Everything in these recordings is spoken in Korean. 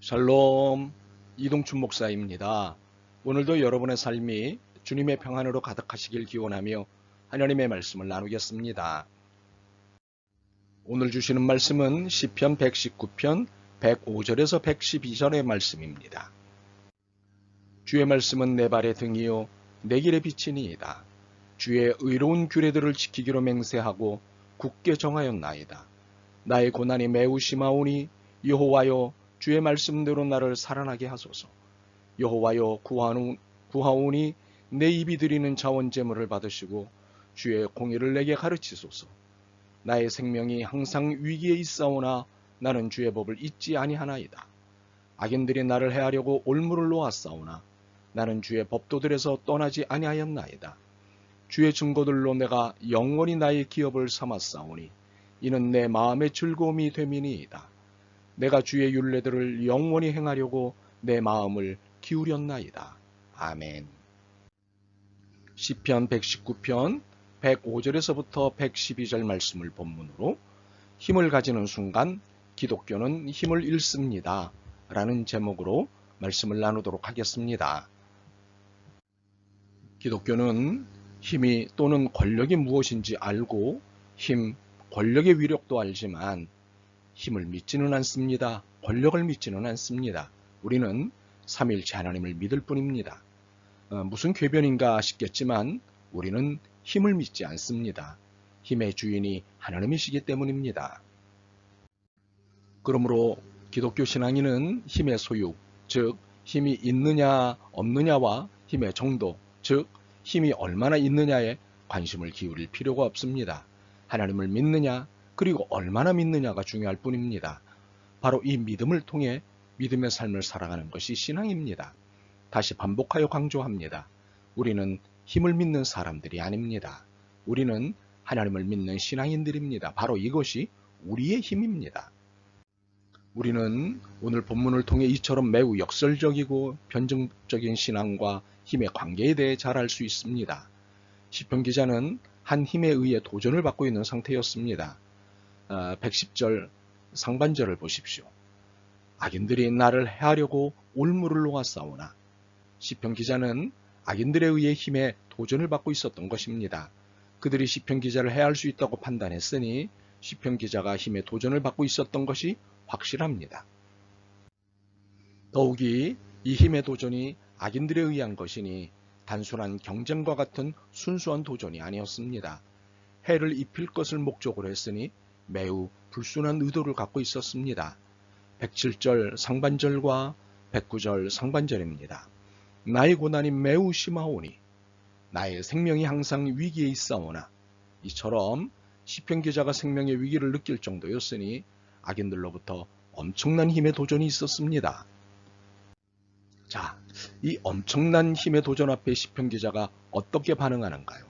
샬롬, 이동춘 목사입니다. 오늘도 여러분의 삶이 주님의 평안으로 가득하시길 기원하며 하나님의 말씀을 나누겠습니다. 오늘 주시는 말씀은 시편 119편 105절에서 112절의 말씀입니다. 주의 말씀은 내 발의 등이요 내 길의 빛이니이다. 주의 의로운 규례들을 지키기로 맹세하고 굳게 정하였나이다. 나의 고난이 매우 심하오니 여호와여 주의 말씀대로 나를 살아나게 하소서. 여호와여 구하오니 내 입이 드리는 자원제물을 받으시고 주의 공의를 내게 가르치소서. 나의 생명이 항상 위기에 있사오나 나는 주의 법을 잊지 아니하나이다. 악인들이 나를 해하려고 올무를 놓았사오나 나는 주의 법도들에서 떠나지 아니하였나이다. 주의 증거들로 내가 영원히 나의 기업을 삼았사오니 이는 내 마음의 즐거움이 됨이니이다. 내가 주의 율례들을 영원히 행하려고 내 마음을 기울였나이다. 아멘. 시편 119편 105절에서부터 112절 말씀을 본문으로 힘을 가지는 순간 기독교는 힘을 잃습니다. 라는 제목으로 말씀을 나누도록 하겠습니다. 기독교는 힘이 또는 권력이 무엇인지 알고 힘, 권력의 위력도 알지만 힘을 믿지는 않습니다. 권력을 믿지는 않습니다. 우리는 삼위일체 하나님을 믿을 뿐입니다. 무슨 궤변인가 싶겠지만 우리는 힘을 믿지 않습니다. 힘의 주인이 하나님이시기 때문입니다. 그러므로 기독교 신앙인은 힘의 소유, 즉 힘이 있느냐 없느냐와 힘의 정도, 즉 힘이 얼마나 있느냐에 관심을 기울일 필요가 없습니다. 하나님을 믿느냐 그리고 얼마나 믿느냐가 중요할 뿐입니다. 바로 이 믿음을 통해 믿음의 삶을 살아가는 것이 신앙입니다. 다시 반복하여 강조합니다. 우리는 힘을 믿는 사람들이 아닙니다. 우리는 하나님을 믿는 신앙인들입니다. 바로 이것이 우리의 힘입니다. 우리는 오늘 본문을 통해 이처럼 매우 역설적이고 변증적인 신앙과 힘의 관계에 대해 잘 알 수 있습니다. 시편 기자는 한 힘에 의해 도전을 받고 있는 상태였습니다. 110절 상반절을 보십시오. 악인들이 나를 해하려고 올무를 놓았사오나. 시편 기자는 악인들에 의해 힘에 도전을 받고 있었던 것입니다. 그들이 시편 기자를 해할 수 있다고 판단했으니 시편 기자가 힘에 도전을 받고 있었던 것이 확실합니다. 더욱이 이 힘의 도전이 악인들에 의한 것이니 단순한 경쟁과 같은 순수한 도전이 아니었습니다. 해를 입힐 것을 목적으로 했으니 매우 불순한 의도를 갖고 있었습니다. 107절 상반절과 109절 상반절입니다. 나의 고난이 매우 심하오니 나의 생명이 항상 위기에 있사오나. 이처럼 시편 기자가 생명의 위기를 느낄 정도였으니 악인들로부터 엄청난 힘의 도전이 있었습니다. 자, 이 엄청난 힘의 도전 앞에 시편 기자가 어떻게 반응하는가요?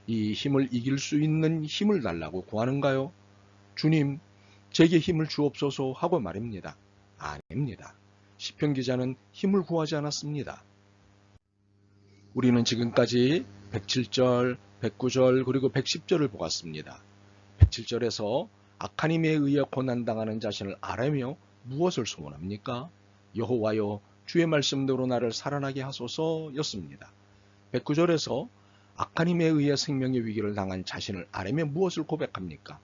이 힘을 이길 수 있는 힘을 달라고 구하는가요? 주님, 제게 힘을 주옵소서 하고 말입니다. 아닙니다. 시편 기자는 힘을 구하지 않았습니다. 우리는 지금까지 107절, 109절 그리고 110절을 보았습니다. 107절에서 악한 힘에 의해 고난당하는 자신을 아뢰며 무엇을 소원합니까? 여호와여 주의 말씀대로 나를 살아나게 하소서 였습니다. 109절에서 악한 힘에 의해 생명의 위기를 당한 자신을 아뢰며 무엇을 고백합니까?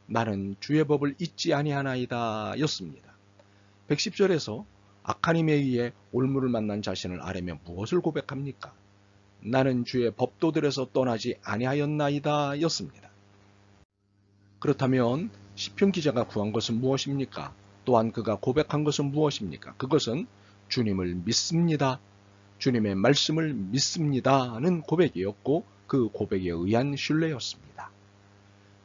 나는 주의 법을 잊지 아니하나이다 였습니다. 110절에서 악한 힘에 의해 올무를 만난 자신을 아뢰며 무엇을 고백합니까? 나는 주의 법도들에서 떠나지 아니하였나이다 였습니다. 그렇다면 시편 기자가 구한 것은 무엇입니까? 또한 그가 고백한 것은 무엇입니까? 그것은 주님을 믿습니다. 주님의 말씀을 믿습니다는 고백이었고 그 고백에 의한 신뢰였습니다.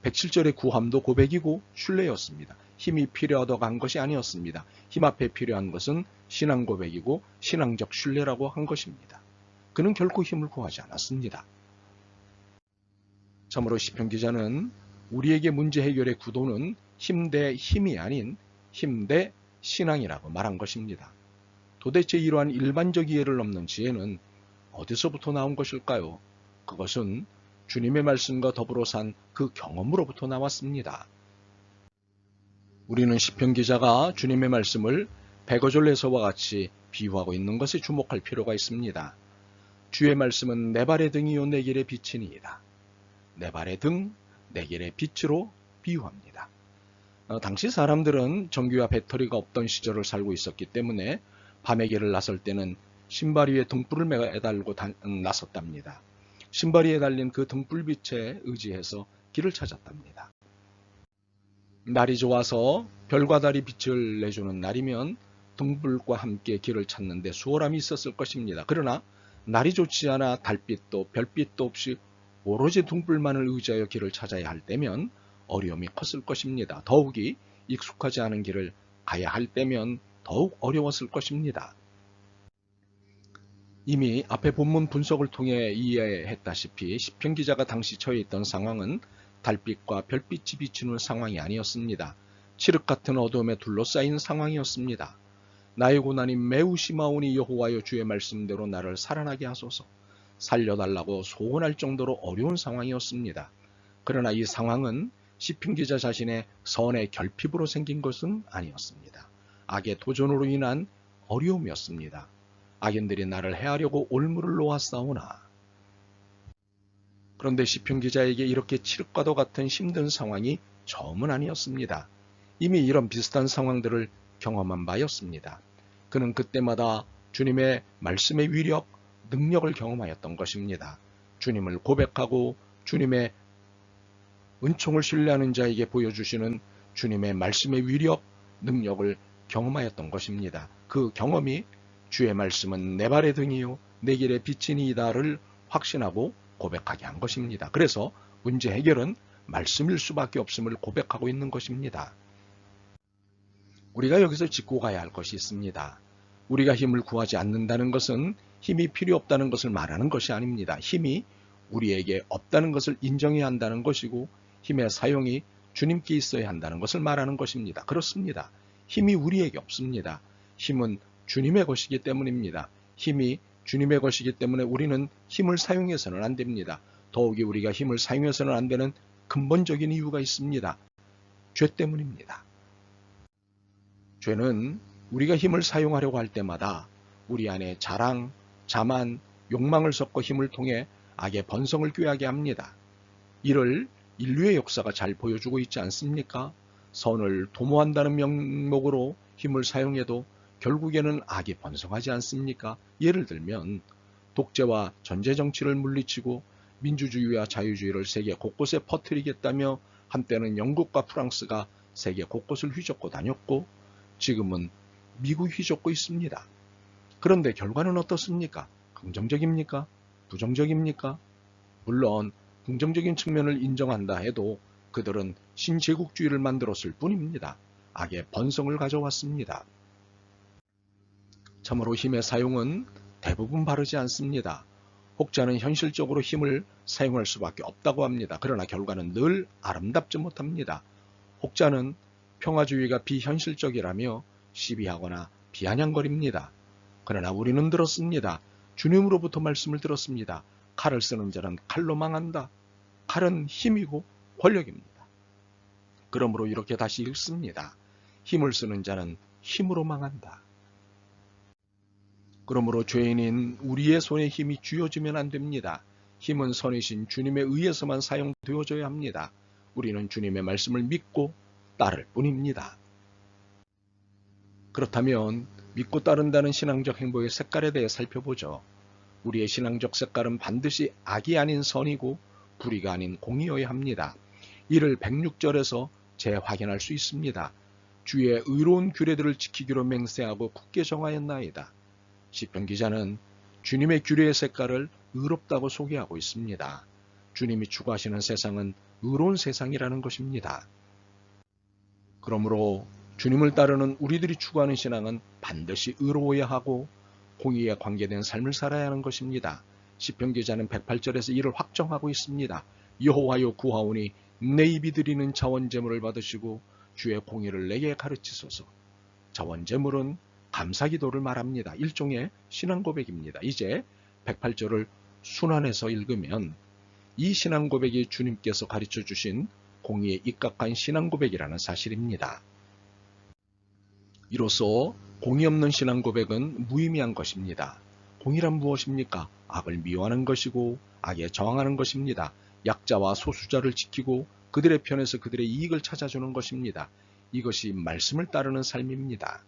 107절의 구함도 고백이고 신뢰였습니다. 힘이 필요하다고 한 것이 아니었습니다. 힘 앞에 필요한 것은 신앙 고백이고 신앙적 신뢰라고 한 것입니다. 그는 결코 힘을 구하지 않았습니다. 참으로 시편 기자는 우리에게 문제 해결의 구도는 힘 대 힘이 아닌 힘 대 신앙이라고 말한 것입니다. 도대체 이러한 일반적 이해를 넘는 지혜는 어디서부터 나온 것일까요? 그것은 주님의 말씀과 더불어 산 그 경험으로부터 나왔습니다. 우리는 시편 기자가 주님의 말씀을 백어절에서와 같이 비유하고 있는 것에 주목할 필요가 있습니다. 주의 말씀은 내 발의 등이요 내 길의 빛이니이다. 내 발의 등, 내 길의 빛으로 비유합니다. 당시 사람들은 전기와 배터리가 없던 시절을 살고 있었기 때문에 밤의 길을 나설 때는 신발 위에 등불을 매달고 나섰답니다. 신발 위에 달린 그 등불빛에 의지해서 길을 찾았답니다. 날이 좋아서 별과 달이 빛을 내주는 날이면 등불과 함께 길을 찾는 데 수월함이 있었을 것입니다. 그러나 날이 좋지 않아 달빛도 별빛도 없이 오로지 등불만을 의지하여 길을 찾아야 할 때면 어려움이 컸을 것입니다. 더욱이 익숙하지 않은 길을 가야 할 때면 더욱 어려웠을 것입니다. 이미 앞에 본문 분석을 통해 이해했다시피 시편 기자가 당시 처해 있던 상황은 달빛과 별빛이 비추는 상황이 아니었습니다. 칠흑 같은 어두움에 둘러싸인 상황이었습니다. 나의 고난이 매우 심하오니 여호와여 주의 말씀대로 나를 살아나게 하소서. 살려달라고 소원할 정도로 어려운 상황이었습니다. 그러나 이 상황은 시편 기자 자신의 선의 결핍으로 생긴 것은 아니었습니다. 악의 도전으로 인한 어려움이었습니다. 악인들이 나를 해하려고 올무를 놓았사오나. 그런데 시편 기자에게 이렇게 칠흑과도 같은 힘든 상황이 처음은 아니었습니다. 이미 이런 비슷한 상황들을 경험한 바였습니다. 그는 그때마다 주님의 말씀의 위력, 능력을 경험하였던 것입니다. 주님을 고백하고 주님의 은총을 신뢰하는 자에게 보여주시는 주님의 말씀의 위력, 능력을 경험하였던 것입니다. 그 경험이 주의 말씀은 내 발의 등이요 내 길의 빛이니이다를 확신하고 고백하게 한 것입니다. 그래서 문제 해결은 말씀일 수밖에 없음을 고백하고 있는 것입니다. 우리가 여기서 짚고 가야 할 것이 있습니다. 우리가 힘을 구하지 않는다는 것은 힘이 필요 없다는 것을 말하는 것이 아닙니다. 힘이 우리에게 없다는 것을 인정해야 한다는 것이고 힘의 사용이 주님께 있어야 한다는 것을 말하는 것입니다. 그렇습니다. 힘이 우리에게 없습니다. 힘은 주님의 것이기 때문입니다. 힘이 주님의 것이기 때문에 우리는 힘을 사용해서는 안 됩니다. 더욱이 우리가 힘을 사용해서는 안 되는 근본적인 이유가 있습니다. 죄 때문입니다. 죄는 우리가 힘을 사용하려고 할 때마다 우리 안에 자랑, 자만, 욕망을 섞어 힘을 통해 악의 번성을 꾀하게 합니다. 이를 인류의 역사가 잘 보여주고 있지 않습니까? 선을 도모한다는 명목으로 힘을 사용해도 결국에는 악이 번성하지 않습니까? 예를 들면 독재와 전제 정치를 물리치고 민주주의와 자유주의를 세계 곳곳에 퍼뜨리겠다며 한때는 영국과 프랑스가 세계 곳곳을 휘젓고 다녔고 지금은 미국이 휘젓고 있습니다. 그런데 결과는 어떻습니까? 긍정적입니까? 부정적입니까? 물론 긍정적인 측면을 인정한다 해도 그들은 신제국주의를 만들었을 뿐입니다. 악의 번성을 가져왔습니다. 참으로 힘의 사용은 대부분 바르지 않습니다. 혹자는 현실적으로 힘을 사용할 수밖에 없다고 합니다. 그러나 결과는 늘 아름답지 못합니다. 혹자는 평화주의가 비현실적이라며 시비하거나 비아냥거립니다. 그러나 우리는 들었습니다. 주님으로부터 말씀을 들었습니다. 칼을 쓰는 자는 칼로 망한다. 칼은 힘이고 권력입니다. 그러므로 이렇게 다시 읽습니다. 힘을 쓰는 자는 힘으로 망한다. 그러므로 죄인인 우리의 손에 힘이 쥐어지면 안 됩니다. 힘은 선이신 주님에 의해서만 사용되어져야 합니다. 우리는 주님의 말씀을 믿고 따를 뿐입니다. 그렇다면 믿고 따른다는 신앙적 행보의 색깔에 대해 살펴보죠. 우리의 신앙적 색깔은 반드시 악이 아닌 선이고 불의가 아닌 공의여야 합니다. 이를 106절에서 재확인할 수 있습니다. 주의 의로운 규례들을 지키기로 맹세하고 굳게 정하였나이다. 시편 기자는 주님의 규례의 색깔을 의롭다고 소개하고 있습니다. 주님이 추구하시는 세상은 의로운 세상이라는 것입니다. 그러므로 주님을 따르는 우리들이 추구하는 신앙은 반드시 의로워야 하고 공의에 관계된 삶을 살아야 하는 것입니다. 시편 기자는 108절에서 이를 확정하고 있습니다. 여호와여 구하오니 내 입이 드리는 자원제물을 받으시고 주의 공의를 내게 가르치소서. 자원제물은 감사기도를 말합니다. 일종의 신앙고백입니다. 이제 108절을 순환해서 읽으면 이 신앙고백이 주님께서 가르쳐 주신 공의에 입각한 신앙고백이라는 사실입니다. 이로써 공의 없는 신앙 고백은 무의미한 것입니다. 공의란 무엇입니까? 악을 미워하는 것이고 악에 저항하는 것입니다. 약자와 소수자를 지키고 그들의 편에서 그들의 이익을 찾아주는 것입니다. 이것이 말씀을 따르는 삶입니다.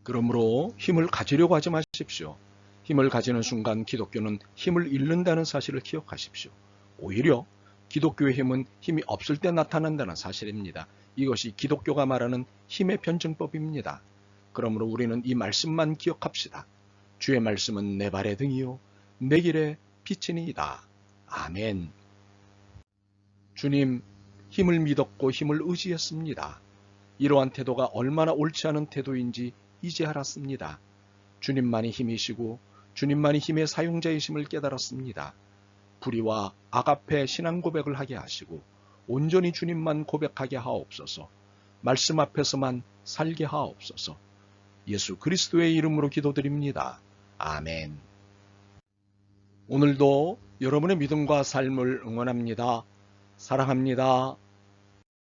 그러므로 힘을 가지려고 하지 마십시오. 힘을 가지는 순간 기독교는 힘을 잃는다는 사실을 기억하십시오. 오히려 기독교의 힘은 힘이 없을 때 나타난다는 사실입니다. 이것이 기독교가 말하는 힘의 변증법입니다. 그러므로 우리는 이 말씀만 기억합시다. 주의 말씀은 내 발의 등이요 내 길의 빛이니이다. 아멘. 주님, 힘을 믿었고 힘을 의지했습니다. 이러한 태도가 얼마나 옳지 않은 태도인지 이제 알았습니다. 주님만이 힘이시고 주님만이 힘의 사용자이심을 깨달았습니다. 불의와 악 앞에 신앙 고백을 하게 하시고 온전히 주님만 고백하게 하옵소서. 말씀 앞에서만 살게 하옵소서. 예수 그리스도의 이름으로 기도드립니다. 아멘. 오늘도 여러분의 믿음과 삶을 응원합니다. 사랑합니다.